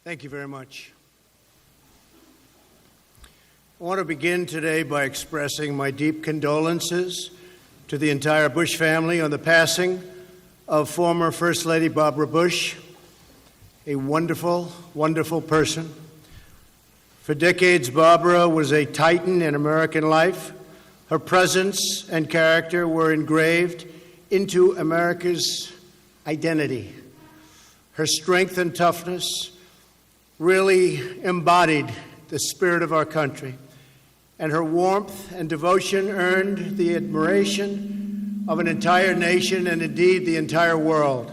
Thank you very much. I want to begin today by expressing my deep condolences to the entire Bush family on the passing of former First Lady Barbara Bush, a wonderful, wonderful person. For decades, Barbara was a titan in American life. Her presence and character were engraved into America's identity. Her strength and toughness really embodied the spirit of our country, and her warmth and devotion earned the admiration of an entire nation and indeed the entire world.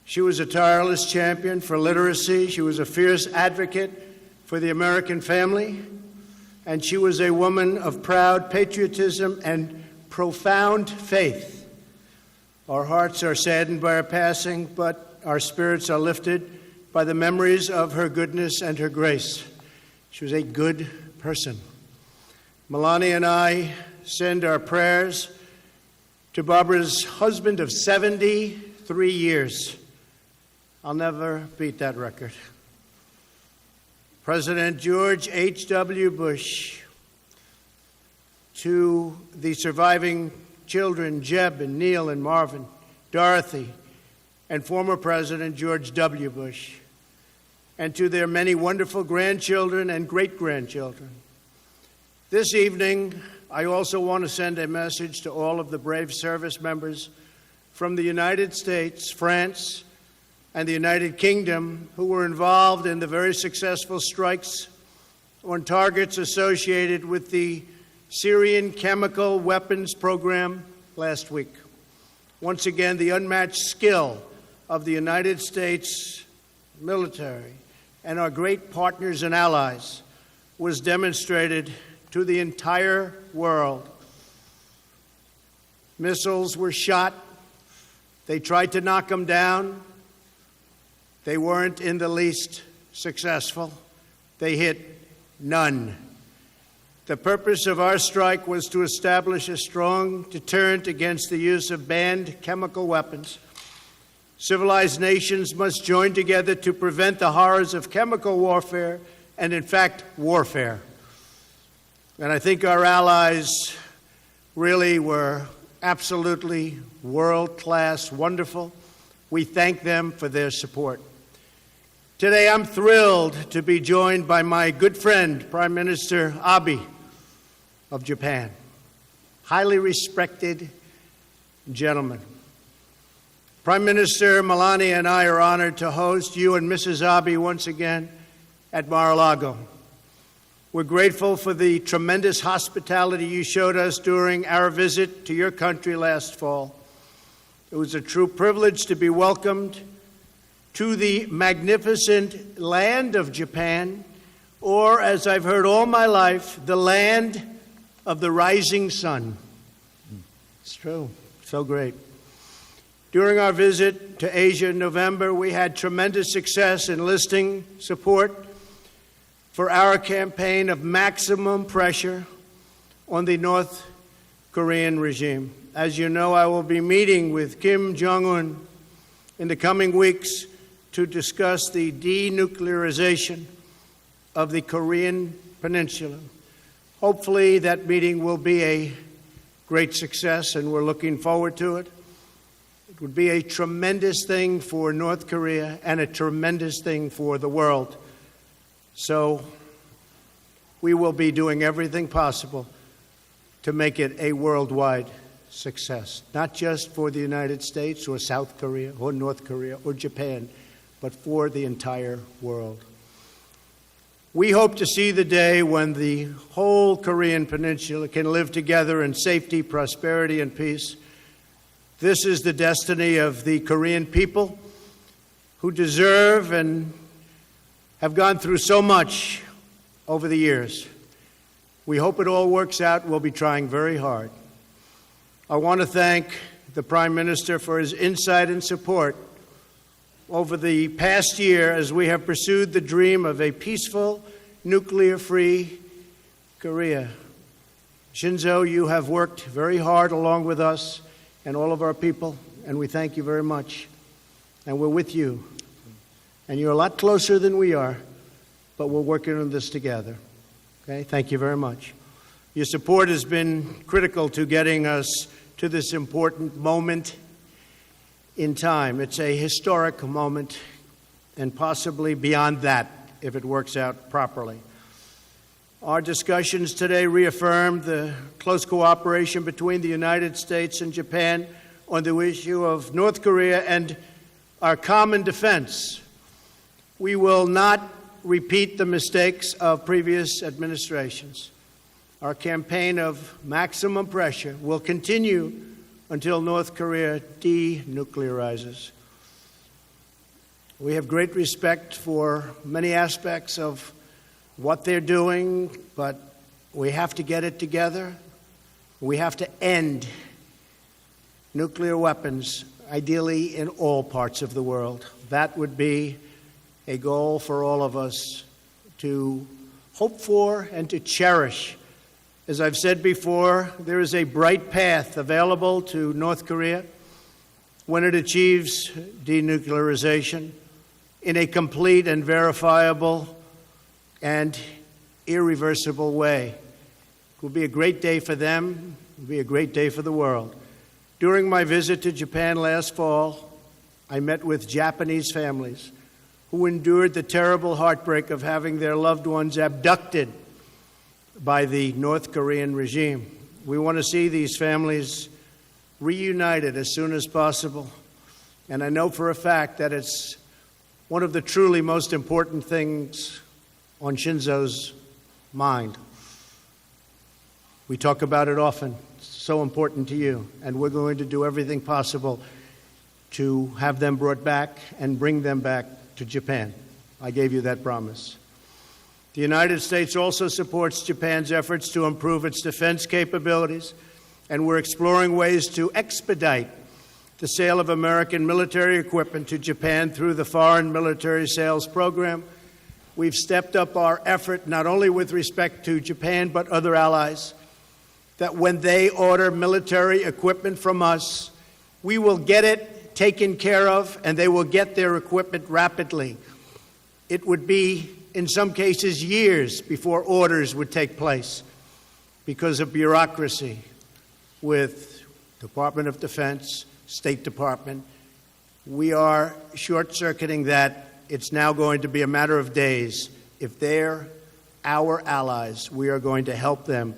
She was a tireless champion for literacy. She was a fierce advocate for the American family, and she was a woman of proud patriotism and profound faith. Our hearts are saddened by her passing, but our spirits are lifted by the memories of her goodness and her grace. She was a good person. Melania and I send our prayers to Barbara's husband of 73 years. I'll never beat that record. President George H.W. Bush, to the surviving children, Jeb and Neil and Marvin, Dorothy, and former President George W. Bush, and to their many wonderful grandchildren and great-grandchildren. This evening, I also want to send a message to all of the brave service members from the United States, France, and the United Kingdom who were involved in the very successful strikes on targets associated with the Syrian chemical weapons program last week. Once again, the unmatched skill of the United States military and our great partners and allies was demonstrated to the entire world. Missiles were shot. They tried to knock them down. They weren't in the least successful. They hit none. The purpose of our strike was to establish a strong deterrent against the use of banned chemical weapons. Civilized nations must join together to prevent the horrors of chemical warfare and, in fact, warfare. And I think our allies really were absolutely world-class, wonderful. We thank them for their support. Today, I'm thrilled to be joined by my good friend, Prime Minister Abe of Japan. Highly respected gentleman. Prime Minister Melania and I are honored to host you and Mrs. Abe once again at Mar-a-Lago. We're grateful for the tremendous hospitality you showed us during our visit to your country last fall. It was a true privilege to be welcomed to the magnificent land of Japan, or, as I've heard all my life, the land of the rising sun. It's true. So great. During our visit to Asia in November, we had tremendous success enlisting support for our campaign of maximum pressure on the North Korean regime. As you know, I will be meeting with Kim Jong-un in the coming weeks to discuss the denuclearization of the Korean Peninsula. Hopefully that meeting will be a great success, and we're looking forward to it. It would be a tremendous thing for North Korea and a tremendous thing for the world. So we will be doing everything possible to make it a worldwide success, not just for the United States or South Korea or North Korea or Japan, but for the entire world. We hope to see the day when the whole Korean Peninsula can live together in safety, prosperity, and peace. This is the destiny of the Korean people, who deserve and have gone through so much over the years. We hope it all works out. We'll be trying very hard. I want to thank the Prime Minister for his insight and support over the past year as we have pursued the dream of a peaceful, nuclear-free Korea. Shinzo, you have worked very hard along with us and all of our people, and we thank you very much. And we're with you. And you're a lot closer than we are, but we're working on this together. Okay? Thank you very much. Your support has been critical to getting us to this important moment in time. It's a historic moment, and possibly beyond that, if it works out properly. Our discussions today reaffirm the close cooperation between the United States and Japan on the issue of North Korea and our common defense. We will not repeat the mistakes of previous administrations. Our campaign of maximum pressure will continue until North Korea denuclearizes. We have great respect for many aspects of what they're doing, but we have to get it together. We have to end nuclear weapons, ideally in all parts of the world. That would be a goal for all of us to hope for and to cherish. As I've said before, there is a bright path available to North Korea when it achieves denuclearization in a complete and verifiable and irreversible way. It will be a great day for them. It will be a great day for the world. During my visit to Japan last fall, I met with Japanese families who endured the terrible heartbreak of having their loved ones abducted by the North Korean regime. We want to see these families reunited as soon as possible. And I know for a fact that it's one of the truly most important things on Shinzo's mind. We talk about it often. It's so important to you. And we're going to do everything possible to have them brought back and bring them back to Japan. I gave you that promise. The United States also supports Japan's efforts to improve its defense capabilities, and we're exploring ways to expedite the sale of American military equipment to Japan through the Foreign Military Sales Program. We've stepped up our effort not only with respect to Japan but other allies, that when they order military equipment from us, we will get it taken care of and they will get their equipment rapidly. It would be, in some cases, years before orders would take place because of bureaucracy with Department of Defense, State Department. We are short-circuiting that. It's now going to be a matter of days. If they're our allies, we are going to help them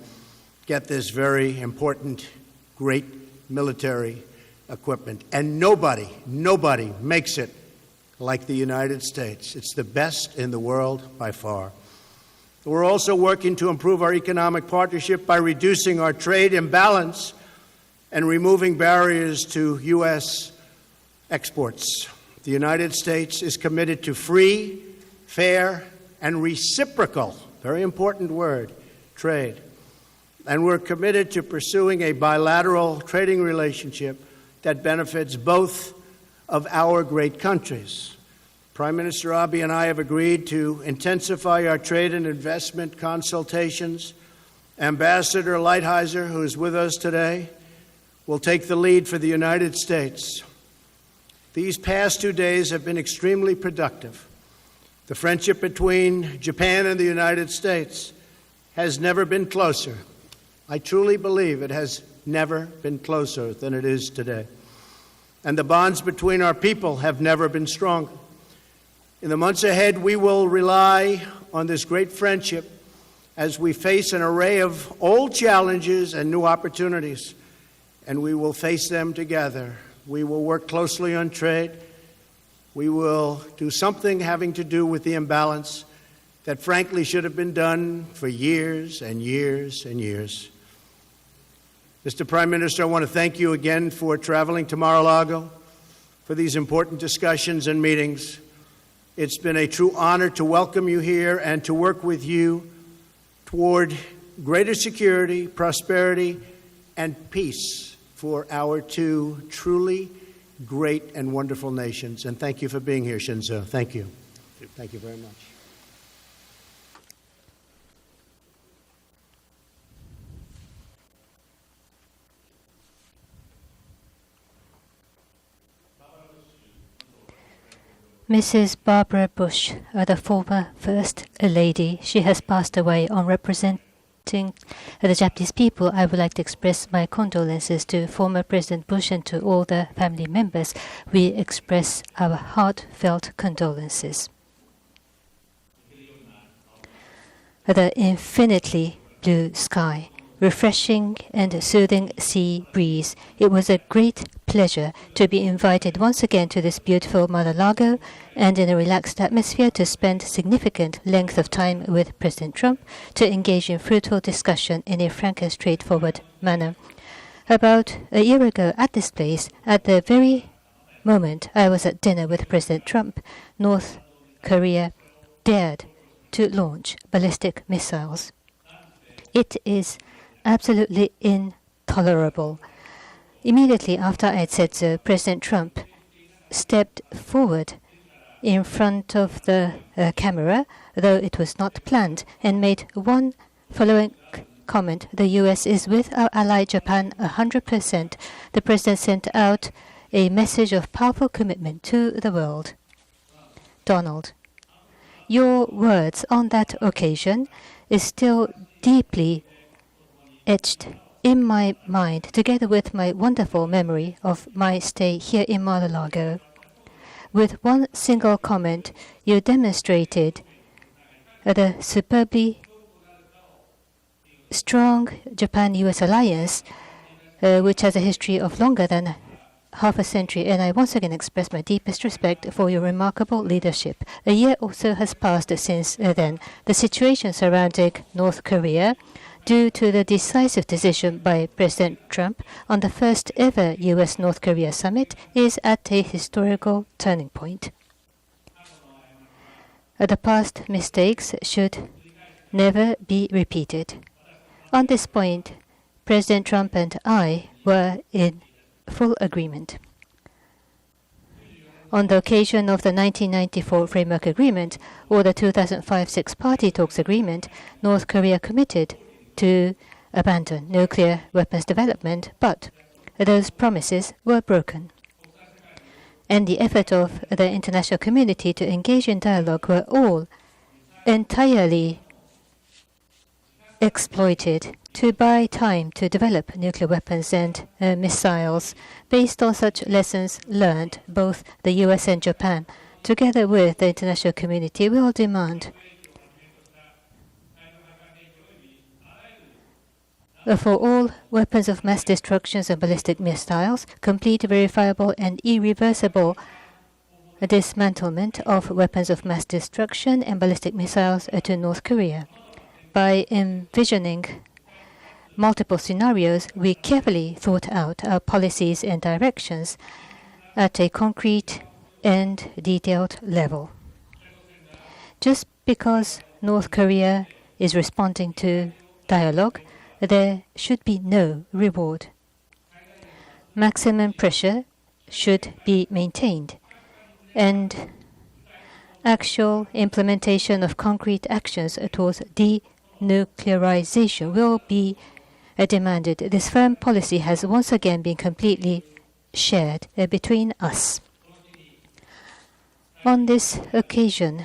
get this very important, great military equipment. And nobody makes it like the United States. It's the best in the world by far. We're also working to improve our economic partnership by reducing our trade imbalance and removing barriers to U.S. exports. The United States is committed to free, fair, and reciprocal, very important word, trade. And we're committed to pursuing a bilateral trading relationship that benefits both of our great countries. Prime Minister Abe and I have agreed to intensify our trade and investment consultations. Ambassador Lighthizer, who is with us today, will take the lead for the United States. These past 2 days have been extremely productive. The friendship between Japan and the United States has never been closer. I truly believe it has never been closer than it is today. And the bonds between our people have never been stronger. In the months ahead, we will rely on this great friendship as we face an array of old challenges and new opportunities, and we will face them together. We will work closely on trade. We will do something having to do with the imbalance that frankly should have been done for years and years and years. Mr. Prime Minister, I want to thank you again for traveling to Mar-a-Lago for these important discussions and meetings. It's been a true honor to welcome you here and to work with you toward greater security, prosperity, and peace for our two truly great and wonderful nations. And thank you for being here, Shinzo. Thank you. Thank you very much. Mrs. Barbara Bush, the former First Lady, she has passed away. On representing the Japanese people, I would like to express my condolences to former President Bush and to all the family members. We express our heartfelt condolences. The infinitely blue sky, refreshing and soothing sea breeze. It was a great pleasure to be invited once again to this beautiful Mar-a-Lago and in a relaxed atmosphere to spend significant length of time with President Trump to engage in fruitful discussion in a frank and straightforward manner. About a year ago at this place, at the very moment I was at dinner with President Trump, North Korea dared to launch ballistic missiles. It is absolutely intolerable. Immediately after I had said so, President Trump stepped forward in front of the camera, though it was not planned, and made one following comment: "The U.S. is with our ally Japan 100%. The President sent out a message of powerful commitment to the world." Donald, your words on that occasion is still deeply etched in my mind, together with my wonderful memory of my stay here in Mar-a-Lago. With one single comment, you demonstrated the superbly strong Japan-US alliance, which has a history of longer than half a century, and I once again express my deepest respect for your remarkable leadership. A year or so has passed since then. The situation surrounding North Korea, due to the decisive decision by President Trump on the first ever U.S.-North Korea summit, is at a historical turning point. The past mistakes should never be repeated. On this point, President Trump and I were in full agreement. On the occasion of the 1994 Framework Agreement or the 2005 Six-Party Talks Agreement, North Korea committed to abandon nuclear weapons development, but those promises were broken. And the effort of the international community to engage in dialogue were all entirely exploited to buy time to develop nuclear weapons and missiles. Based on such lessons learned, both the US and Japan, together with the international community, will demand for all weapons of mass destruction and ballistic missiles, complete, verifiable, and irreversible dismantlement of weapons of mass destruction and ballistic missiles to North Korea. By envisioning multiple scenarios, we carefully thought out our policies and directions at a concrete and detailed level. Just because North Korea is responding to dialogue, there should be no reward. Maximum pressure should be maintained, and actual implementation of concrete actions towards denuclearization will be demanded. This firm policy has once again been completely shared between us. On this occasion,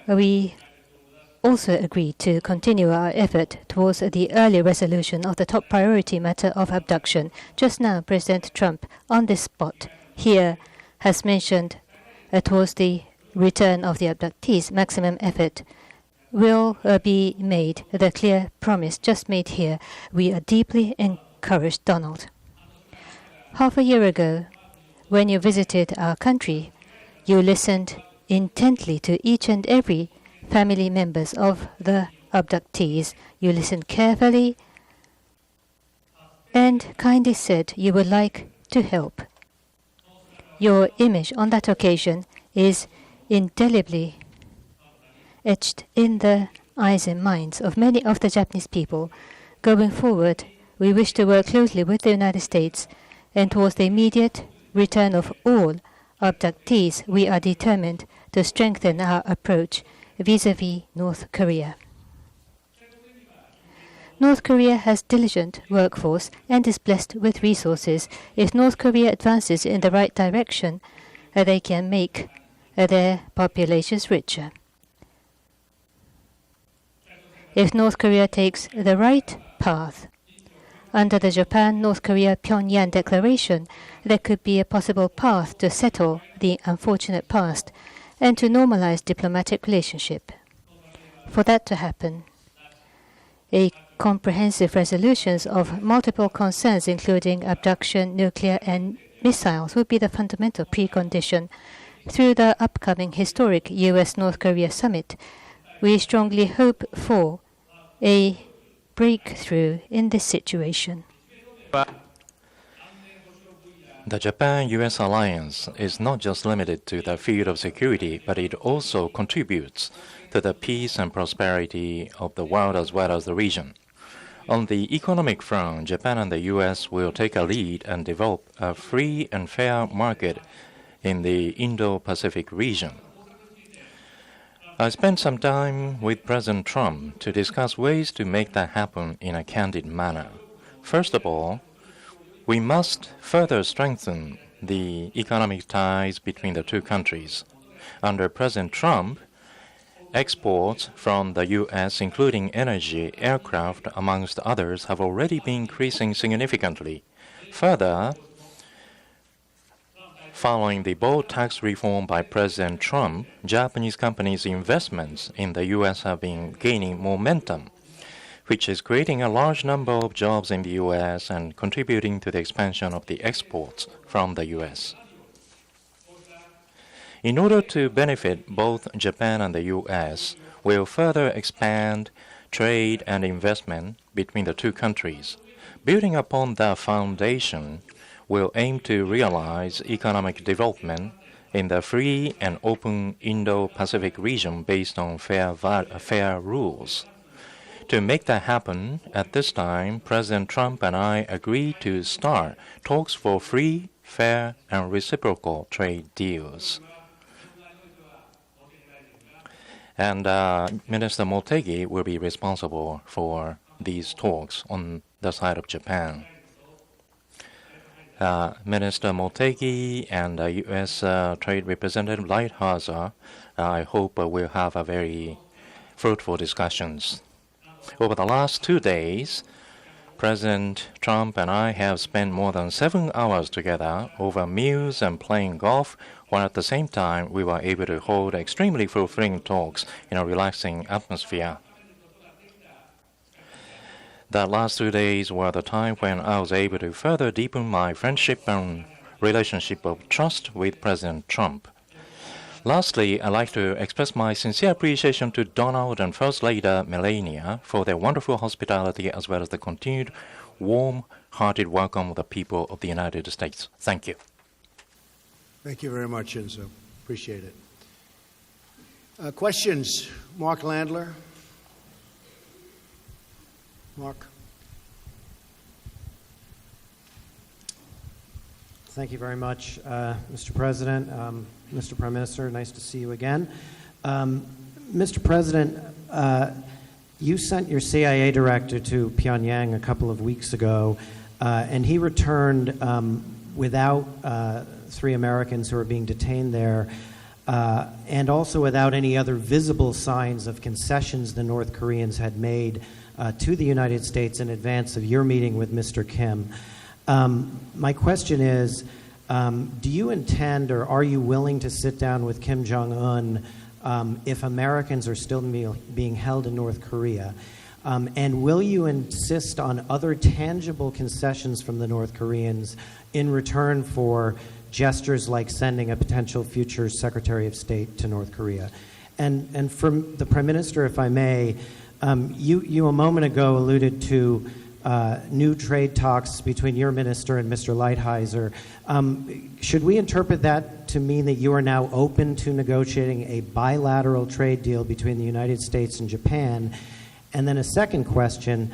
we also agreed to continue our effort towards the early resolution of the top priority matter of abduction. Just now, President Trump, on this spot here, has mentioned towards the return of the abductees, maximum effort will be made. The clear promise just made here. We are deeply encouraged, Donald. Half a year ago, when you visited our country, you listened intently to each and every family members of the abductees. You listened carefully and kindly said you would like to help. Your image on that occasion is indelibly etched in the eyes and minds of many of the Japanese people. Going forward, we wish to work closely with the United States, and towards the immediate return of all abductees, we are determined to strengthen our approach vis-à-vis North Korea. North Korea has diligent workforce and is blessed with resources. If North Korea advances in the right direction, they can make their populations richer. If North Korea takes the right path, under the Japan-North Korea-Pyongyang Declaration, there could be a possible path to settle the unfortunate past and to normalize diplomatic relationship. For that to happen, a comprehensive resolutions of multiple concerns, including abduction, nuclear, and missiles, would be the fundamental precondition. Through the upcoming historic U.S.-North Korea summit, we strongly hope for a breakthrough in this situation. The Japan-U.S. alliance is not just limited to the field of security, but it also contributes to the peace and prosperity of the world as well as the region. On the economic front, Japan and the U.S. will take a lead and develop a free and fair market in the Indo-Pacific region. I spent some time with President Trump to discuss ways to make that happen in a candid manner. First of all, we must further strengthen the economic ties between the two countries. Under President Trump, exports from the U.S., including energy, aircraft, amongst others, have already been increasing significantly. Further, following the bold tax reform by President Trump, Japanese companies' investments in the U.S. have been gaining momentum, which is creating a large number of jobs in the U.S. and contributing to the expansion of the exports from the U.S. In order to benefit both Japan and the U.S., we'll further expand trade and investment between the two countries. Building upon that foundation, we'll aim to realize economic development in the free and open Indo-Pacific region based on fair rules. To make that happen, at this time, President Trump and I agreed to start talks for free, fair, and reciprocal trade deals. And Minister Motegi will be responsible for these talks on the side of Japan. Minister Motegi and U.S. Trade Representative Lighthizer, I hope we'll have a very fruitful discussions. Over the last 2 days, President Trump and I have spent more than 7 hours together over meals and playing golf, while at the same time we were able to hold extremely fulfilling talks in a relaxing atmosphere. The last 2 days were the time when I was able to further deepen my friendship and relationship of trust with President Trump. Lastly, I'd like to express my sincere appreciation to Donald and First Lady Melania for their wonderful hospitality as well as the continued warm-hearted welcome of the people of the United States. Thank you. Thank you very much, Shinzo. Appreciate it. Questions? Mark Landler. Mark. Thank you very much, Mr. President. Mr. Prime Minister, nice to see you again. Mr. President, you sent your CIA director to Pyongyang a couple of weeks ago, and he returned without 3 Americans who are being detained there, and also without any other visible signs of concessions the North Koreans had made to the United States in advance of your meeting with Mr. Kim. My question is, do you intend or are you willing to sit down with Kim Jong-un if Americans are still being held in North Korea? And will you insist on other tangible concessions from the North Koreans in return for gestures like sending a potential future Secretary of State to North Korea? And from the Prime Minister, if I may, you a moment ago alluded to new trade talks between your minister and Mr. Lighthizer. Should we interpret that to mean that you are now open to negotiating a bilateral trade deal between the United States and Japan? And then a second question,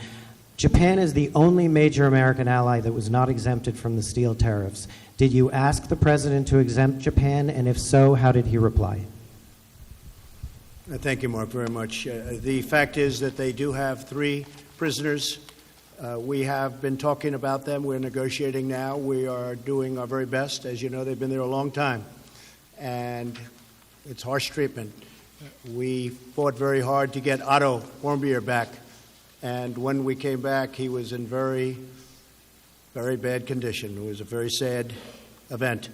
Japan is the only major American ally that was not exempted from the steel tariffs. Did you ask the President to exempt Japan, and if so, how did he reply? Thank you, Mark, very much. The fact is that they do have 3 prisoners. We have been talking about them. We're negotiating now. We are doing our very best. As you know, they've been there a long time. And It's harsh treatment. We fought very hard to get Otto Warmbier back, and when we came back, he was in very, very bad condition. It was a very sad event.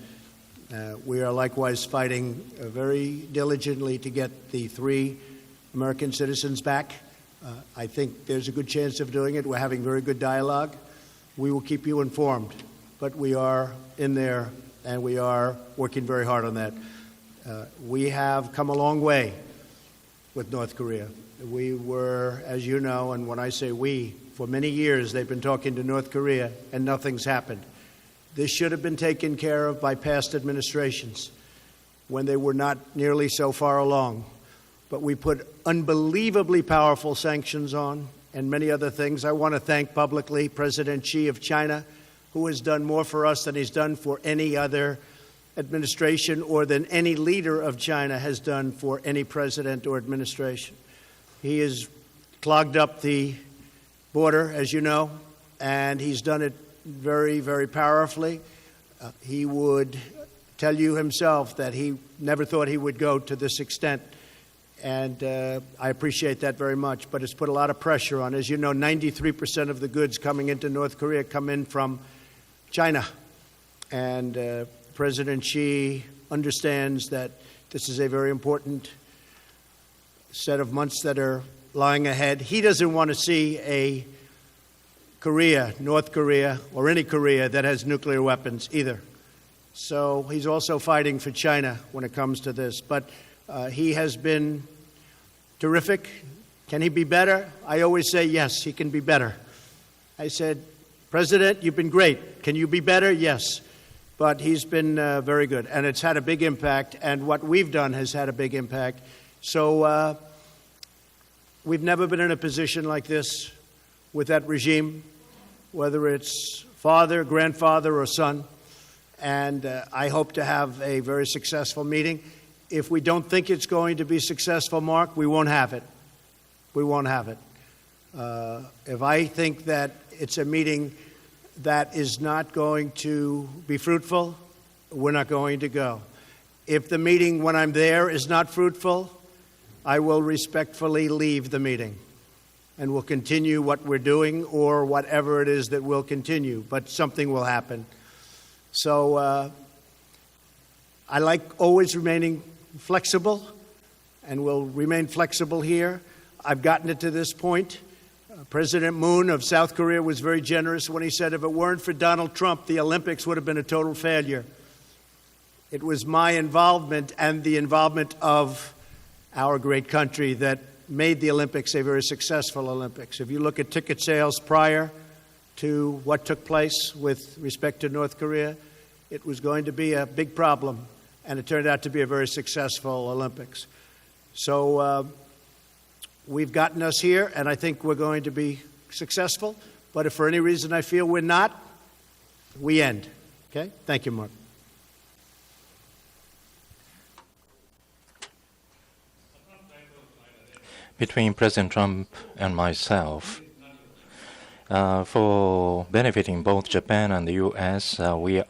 We are likewise fighting very diligently to get the 3 American citizens back. I think there's a good chance of doing it. We're having very good dialogue. We will keep you informed, but we are in there, and we are working very hard on that. We have come a long way with North Korea. We were, as you know, and when I say we, for many years they've been talking to North Korea, and nothing's happened. This should have been taken care of by past administrations when they were not nearly so far along. But we put unbelievably powerful sanctions on and many other things. I want to thank publicly President Xi of China, who has done more for us than he's done for any other administration or than any leader of China has done for any president or administration. He has clogged up the border, as you know, and he's done it very, very powerfully. He would tell you himself that he never thought he would go to this extent, and I appreciate that very much, but it's put a lot of pressure on. As you know, 93% of the goods coming into North Korea come in from China, and President Xi understands that this is a very important set of months that are lying ahead. He doesn't want to see a Korea, North Korea, or any Korea that has nuclear weapons either. So he's also fighting for China when it comes to this. But he has been terrific. Can he be better? I always say, yes, he can be better. I said, President, you've been great. Can you be better? Yes. But he's been very good, and it's had a big impact, and what we've done has had a big impact. So we've never been in a position like this with that regime, whether it's father, grandfather, or son, and I hope to have a very successful meeting. If we don't think it's going to be successful, Mark, we won't have it. We won't have it. If I think that it's a meeting that is not going to be fruitful, we're not going to go. If the meeting, when I'm there, is not fruitful, I will respectfully leave the meeting, and we'll continue what we're doing or whatever it is that we'll continue, but something will happen. So I like always remaining flexible, and will remain flexible here. I've gotten it to this point. President Moon of South Korea was very generous when he said if it weren't for Donald Trump, the Olympics would have been a total failure. It was my involvement and the involvement of our great country that made the Olympics a very successful Olympics. If you look at ticket sales prior to what took place with respect to North Korea, it was going to be a big problem, and it turned out to be a very successful Olympics. So we've gotten us here, and I think we're going to be successful. But if for any reason I feel we're not, we end. Okay? Thank you, Mark. Between President Trump and myself, for benefiting both Japan and the U.S., we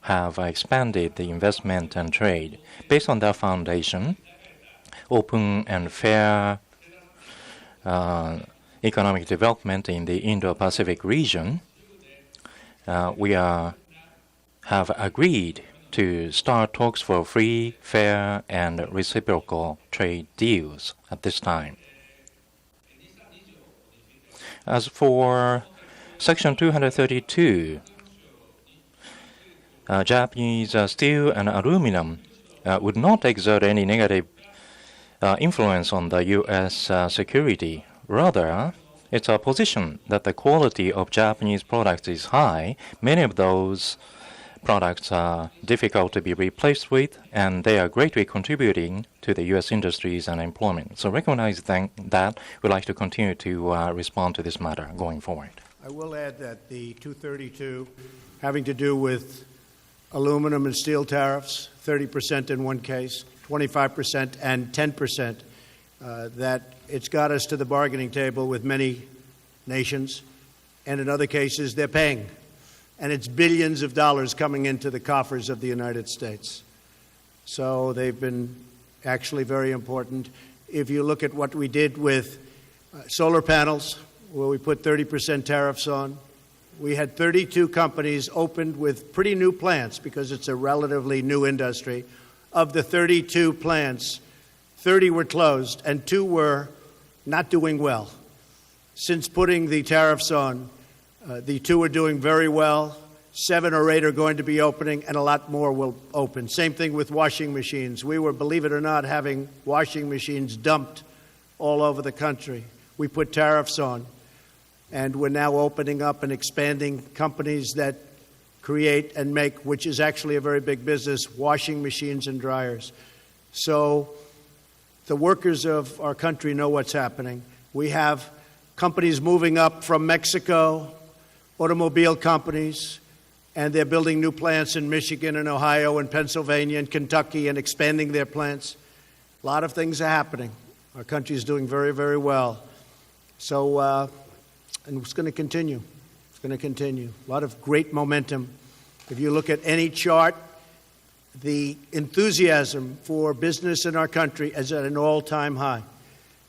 have expanded the investment and trade. Based on that foundation, open and fair economic development in the Indo-Pacific region, we have agreed to start talks for free, fair, and reciprocal trade deals at this time. As for Section 232, Japanese steel and aluminum would not exert any negative influence on the U.S. security. Rather, it's our position that the quality of Japanese products is high. Many of those products are difficult to be replaced with, and they are greatly contributing to the U.S. industries and employment. So recognizing that, we'd like to continue to respond to this matter going forward. I will add that the 232 having to do with aluminum and steel tariffs, 30% in one case, 25% and 10%, that it's got us to the bargaining table with many nations, and in other cases they're paying. And it's billions of dollars coming into the coffers of the United States. So they've been actually very important. If you look at what we did with solar panels, where we put 30% tariffs on, we had 32 companies opened with pretty new plants because it's a relatively new industry. Of the 32 plants, 30 were closed and 2 were not doing well. Since putting the tariffs on, the 2 are doing very well. 7 or 8 are going to be opening, and a lot more will open. Same thing with washing machines. We were, believe it or not, having washing machines dumped all over the country. We put tariffs on, and we're now opening up and expanding companies that create and make, which is actually a very big business, washing machines and dryers. So the workers of our country know what's happening. We have companies moving up from Mexico, automobile companies, and they're building new plants in Michigan and Ohio and Pennsylvania and Kentucky and expanding their plants. A lot of things are happening. Our country is doing very, very well. So, and it's going to continue. It's going to continue. A lot of great momentum. If you look at any chart, the enthusiasm for business in our country is at an all-time high.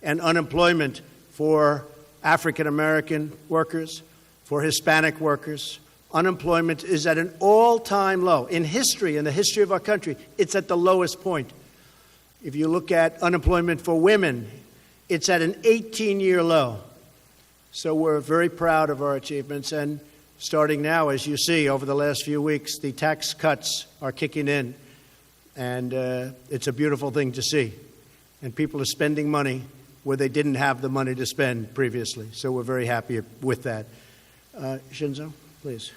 And unemployment for African American workers, for Hispanic workers, unemployment is at an all-time low. In history, in the history of our country, it's at the lowest point. If you look at unemployment for women, it's at an 18-year low. So we're very proud of our achievements. And starting now, as you see, over the last few weeks, the tax cuts are kicking in. And it's a beautiful thing to see. And people are spending money where they didn't have the money to spend previously. So we're very happy with that. Shinzo, please.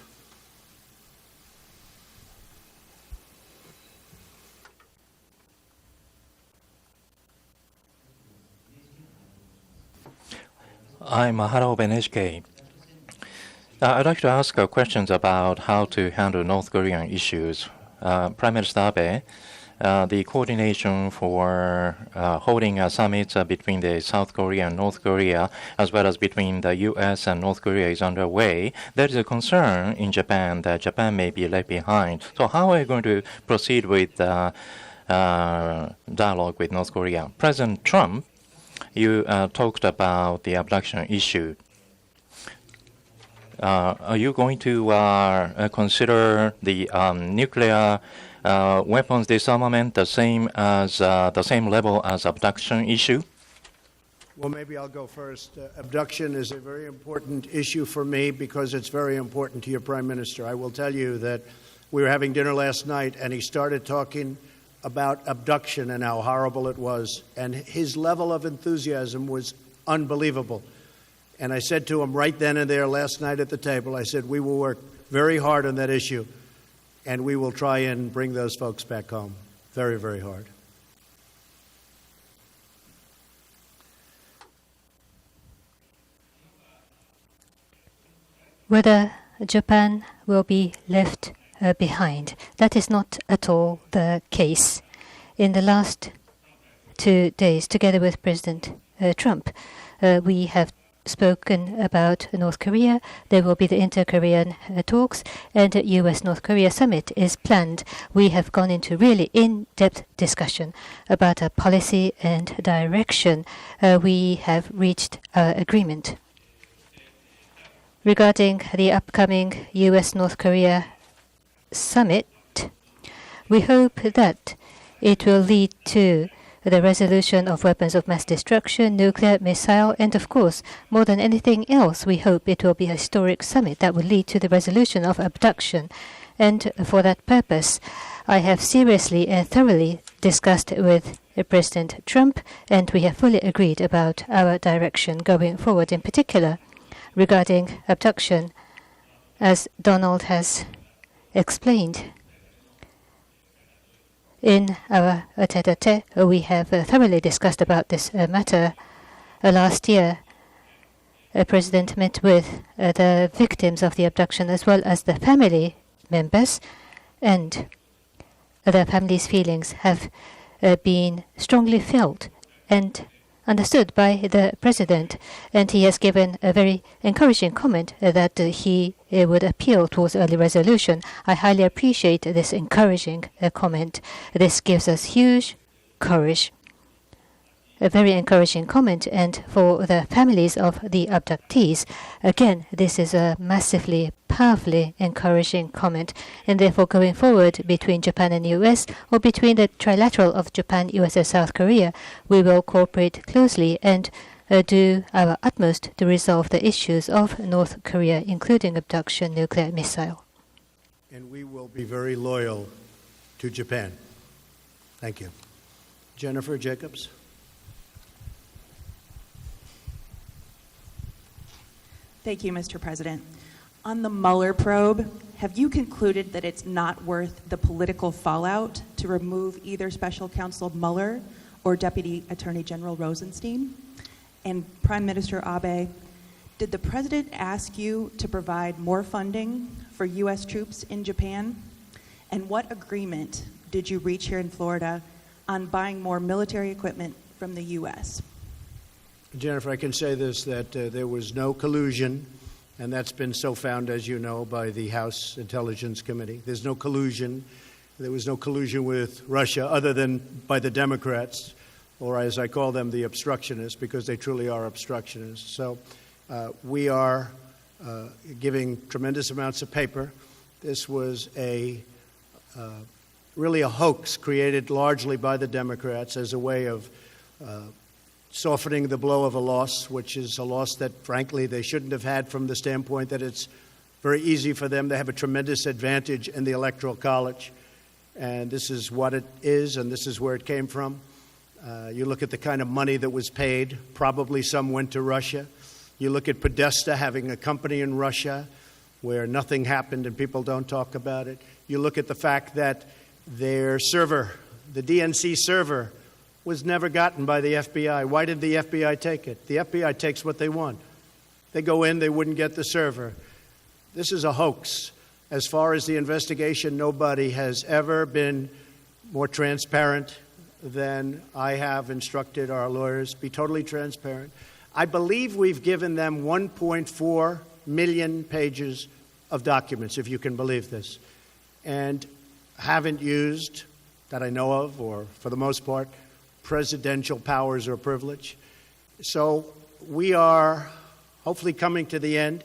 I'm Harao of NHK. I'd like to ask questions about how to handle North Korean issues. Prime Minister Abe, the coordination for holding summits between the South Korea and North Korea, as well as between the U.S. and North Korea, is underway. There is a concern in Japan that Japan may be left behind. So how are you going to proceed with dialogue with North Korea? President Trump, you talked about the abduction issue. Are you going to consider the nuclear weapons disarmament the same level as abduction issue? Well, maybe I'll go first. Abduction is a very important issue for me because it's very important to your Prime Minister. I will tell you that we were having dinner last night, and he started talking about abduction and how horrible it was. And his level of enthusiasm was unbelievable. And I said to him right then and there last night at the table, I said, we will work very hard on that issue, and we will try and bring those folks back home. Very, very hard. Whether Japan will be left behind, that is not at all the case. In the last 2 days, together with President Trump, we have spoken about North Korea. There will be the inter-Korean talks, and the U.S.-North Korea summit is planned. We have gone into really in-depth discussion about a policy and direction. We have reached agreement. Regarding the upcoming U.S.-North Korea summit, we hope that it will lead to the resolution of weapons of mass destruction, nuclear, missile, and of course, more than anything else, we hope it will be a historic summit that will lead to the resolution of abduction. And for that purpose, I have seriously and thoroughly discussed with President Trump, and we have fully agreed about our direction going forward, in particular regarding abduction, as Donald has explained. In our tete-a-tete, we have thoroughly discussed about this matter. Last year, the President met with the victims of the abduction as well as the family members, and the family's feelings have been strongly felt and understood by the President, and he has given a very encouraging comment that he would appeal towards early resolution. I highly appreciate this encouraging comment. This gives us huge a very encouraging comment. And for the families of the abductees, again, this is a massively, powerfully encouraging comment. And therefore, going forward between Japan and U.S. or between the trilateral of Japan, U.S. and South Korea, we will cooperate closely and do our utmost to resolve the issues of North Korea, including abduction, nuclear missile. And we will be very loyal to Japan. Thank you. Jennifer Jacobs. Thank you, Mr. President. On the Mueller probe, have you concluded that it's not worth the political fallout to remove either Special Counsel Mueller or Deputy Attorney General Rosenstein? And Prime Minister Abe, did the President ask you to provide more funding for U.S. troops in Japan? And what agreement did you reach here in Florida on buying more military equipment from the U.S.? Jennifer, I can say this, that there was no collusion, and that's been so found, as you know, by the House Intelligence Committee. There's no collusion. There was no collusion with Russia other than by the Democrats, or as I call them, the obstructionists, because they truly are obstructionists. So we are giving tremendous amounts of paper. This was really a hoax created largely by the Democrats as a way of softening the blow of a loss, which is a loss that, frankly, they shouldn't have had from the standpoint that it's very easy for them. They have a tremendous advantage in the Electoral College, and this is what it is, and this is where it came from. You look at the kind of money that was paid. Probably some went to Russia. You look at Podesta having a company in Russia where nothing happened and people don't talk about it. You look at the fact that their server, the DNC server, was never gotten by the FBI. Why did the FBI take it? The FBI takes what they want. They go in, they wouldn't get the server. This is a hoax. As far as the investigation, nobody has ever been more transparent than I have instructed our lawyers. Be totally transparent. I believe we've given them 1.4 million pages of documents, if you can believe this, and haven't used, that I know of, or for the most part, presidential powers or privilege. So we are hopefully coming to the end.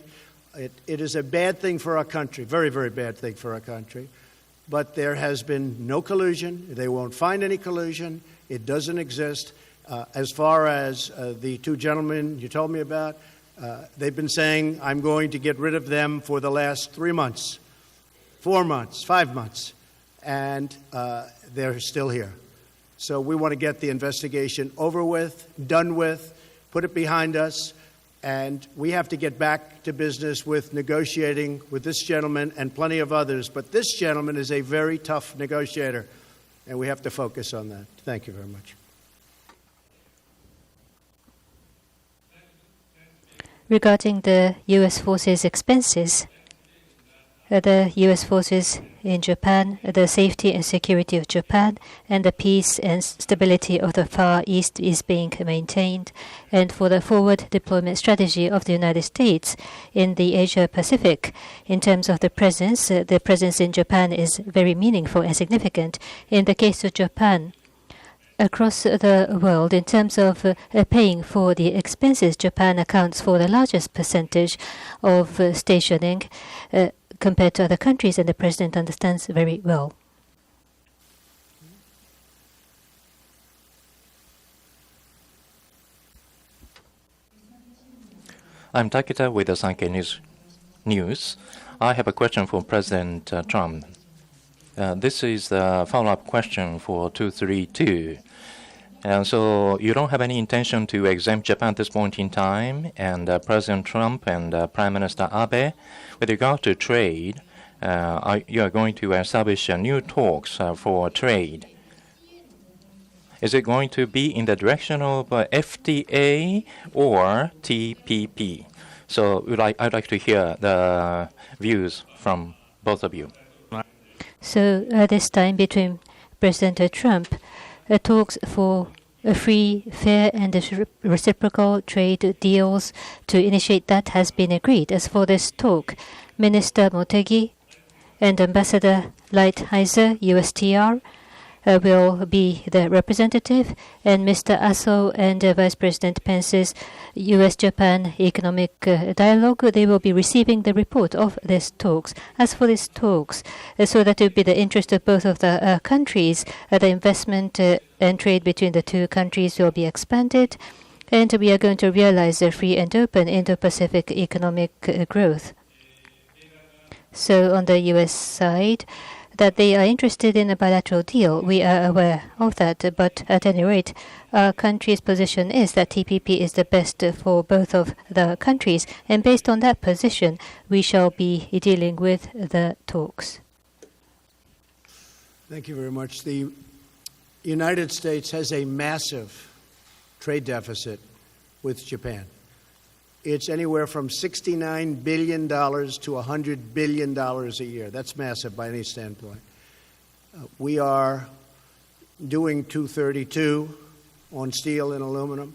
It is a bad thing for our country, very, very bad thing for our country. But there has been no collusion. They won't find any collusion. It doesn't exist. As far as the two gentlemen you told me about, they've been saying, I'm going to get rid of them for the last 3 months, 4 months, 5 months, and they're still here. So we want to get the investigation over with, done with, put it behind us, and we have to get back to business with negotiating with this gentleman and plenty of others. But this gentleman is a very tough negotiator, and we have to focus on that. Thank you very much. Regarding the U.S. forces' expenses, the U.S. forces in Japan, the safety and security of Japan, and the peace and stability of the Far East is being maintained. And for the forward deployment strategy of the United States in the Asia-Pacific, in terms of the presence in Japan is very meaningful and significant. In the case of Japan, across the world, in terms of paying for the expenses, Japan accounts for the largest percentage of stationing compared to other countries, and the President understands very well. I'm Takita with the Sankei News. I have a question for President Trump. This is the follow-up question for 232. And so you don't have any intention to exempt Japan at this point in time, and President Trump and Prime Minister Abe, with regard to trade, you are going to establish new talks for trade. Is it going to be in the direction of FTA or TPP? So I'd like to hear the views from both of you. So this time between President Trump, talks for free, fair, and reciprocal trade deals to initiate that has been agreed. As for this talk, Minister Motegi and Ambassador Lighthizer, USTR, will be the representative, and Mr. Aso and Vice President Pence's U.S.-Japan economic dialogue, they will be receiving the report of these talks. As for these talks, so that it will be the interest of both of the countries, the investment and trade between the two countries will be expanded, and we are going to realize a free and open Indo-Pacific economic growth. So on the U.S. side, that they are interested in a bilateral deal, we are aware of that. But at any rate, our country's position is that TPP is the best for both of the countries. And based on that position, we shall be dealing with the talks. Thank you very much. The United States has a massive trade deficit with Japan. It's anywhere from $69 billion to $100 billion a year. That's massive by any standpoint. We are doing 232 on steel and aluminum.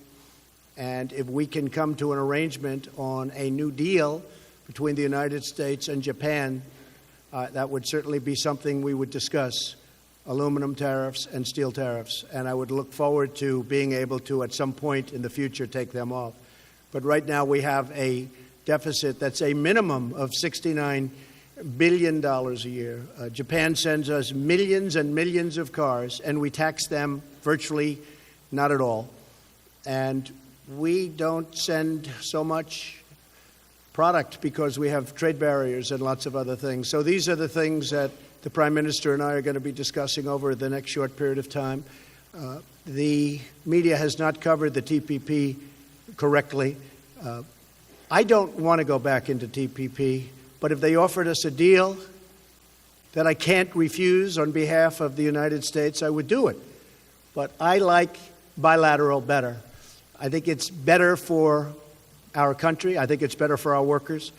And if we can come to an arrangement on a new deal between the United States and Japan, that would certainly be something we would discuss, aluminum tariffs and steel tariffs. And I would look forward to being able to, at some point in the future, take them off. But right now we have a deficit that's a minimum of $69 billion a year. Japan sends us millions and millions of cars, and we tax them virtually not at all. And we don't send so much product because we have trade barriers and lots of other things. So these are the things that the Prime Minister and I are going to be discussing over the next short period of time. The media has not covered the TPP correctly. I don't want to go back into TPP, but if they offered us a deal that I can't refuse on behalf of the United States, I would do it. But I like bilateral better. I think it's better for our country. I think it's better for our workers.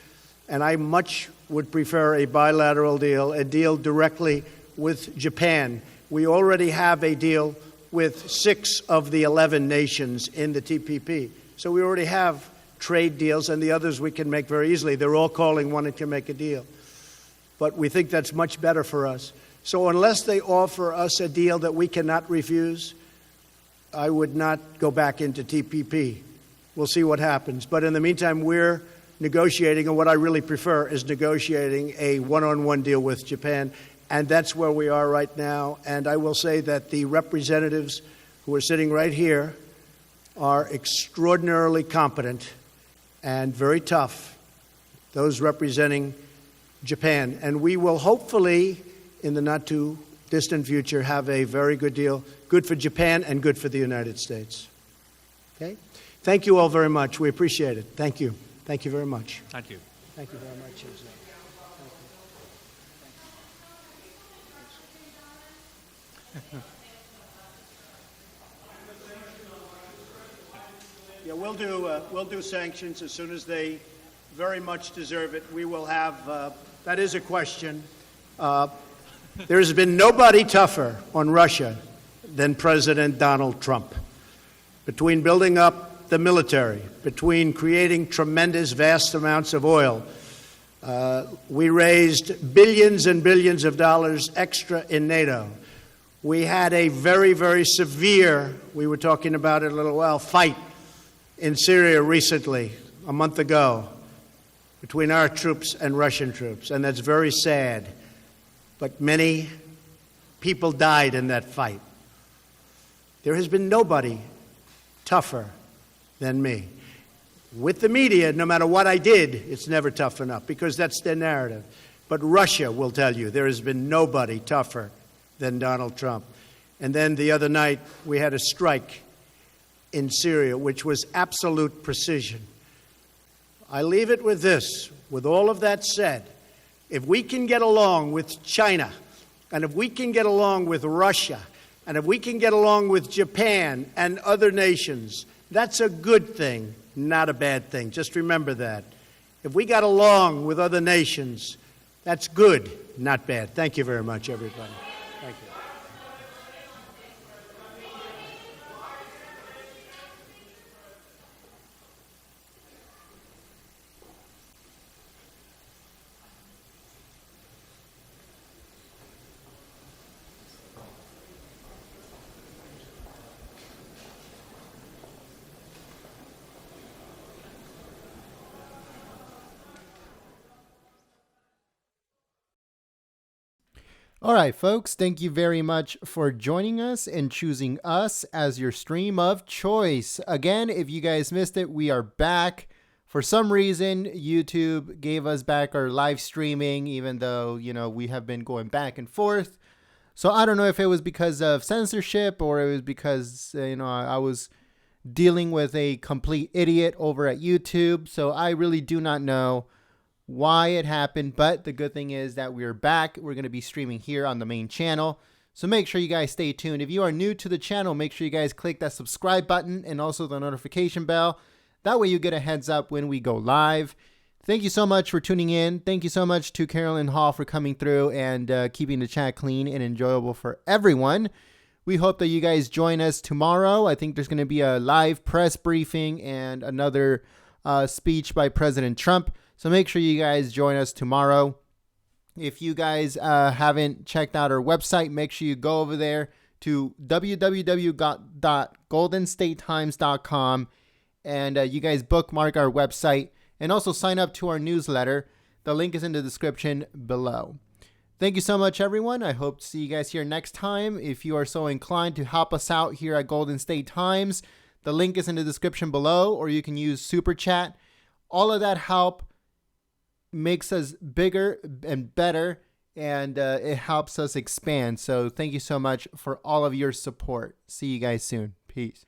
And I much would prefer a bilateral deal, a deal directly with Japan. We already have a deal with 6 of the 11 nations in the TPP. So we already have trade deals, and the others we can make very easily. They're all calling, wanting to make a deal. But we think that's much better for us. So unless they offer us a deal that we cannot refuse, I would not go back into TPP. We'll see what happens. But in the meantime, we're negotiating, and what I really prefer is negotiating a one-on-one deal with Japan, and that's where we are right now. And I will say that the representatives who are sitting right here are extraordinarily competent and very tough, those representing Japan. And we will hopefully, in the not-too-distant future, have a very good deal, good for Japan and good for the United States. Okay? Thank you all very much. We appreciate it. Thank you. Thank you very much. Thank you. Thank you very much. Yeah, we'll do sanctions as soon as they very much deserve it. We will have, that is a question. There has been nobody tougher on Russia than President Donald Trump. Between building up the military, between creating tremendous, vast amounts of oil, we raised billions and billions of dollars extra in NATO. We had a very, very severe, we were talking about it a little while, fight in Syria recently, a month ago, between our troops and Russian troops, and that's very sad. But many people died in that fight. There has been nobody tougher than me. With the media, no matter what I did, it's never tough enough, because that's their narrative. But Russia will tell you there has been nobody tougher than Donald Trump. And then the other night, we had a strike in Syria, which was absolute precision. I leave it with this. With all of that said, if we can get along with China, and if we can get along with Russia, and if we can get along with Japan and other nations, that's a good thing, not a bad thing. Just remember that. If we got along with other nations, that's good, not bad. Thank you very much, everybody. Thank you. All right, folks, thank you very much for joining us and choosing us as your stream of choice. Again, if you guys missed it, we are back. For some reason, YouTube gave us back our live streaming, even though, we have been going back and forth. So I don't know if it was because of censorship or it was because, I was dealing with a complete idiot over at YouTube. So I really do not know why it happened, but the good thing is that we're back. We're going to be streaming here on the main channel. So make sure you guys stay tuned. If you are new to the channel, make sure you guys click that subscribe button and also the notification bell. That way you get a heads up when we go live. Thank you so much for tuning in. Thank you so much to Carolyn Hall for coming through and keeping the chat clean and enjoyable for everyone. We hope that you guys join us tomorrow. I think there's going to be a live press briefing and another speech by President Trump. So make sure you guys join us tomorrow. If you guys haven't checked out our website, make sure you go over there to www.goldenstatetimes.com and you guys bookmark our website and also sign up to our newsletter. The link is in the description below. Thank you so much, everyone. I hope to see you guys here next time. If you are so inclined to help us out here at Golden State Times, the link is in the description below, or you can use Super Chat. All of that help makes us bigger and better, and it helps us expand. So thank you so much for all of your support. See you guys soon. Peace.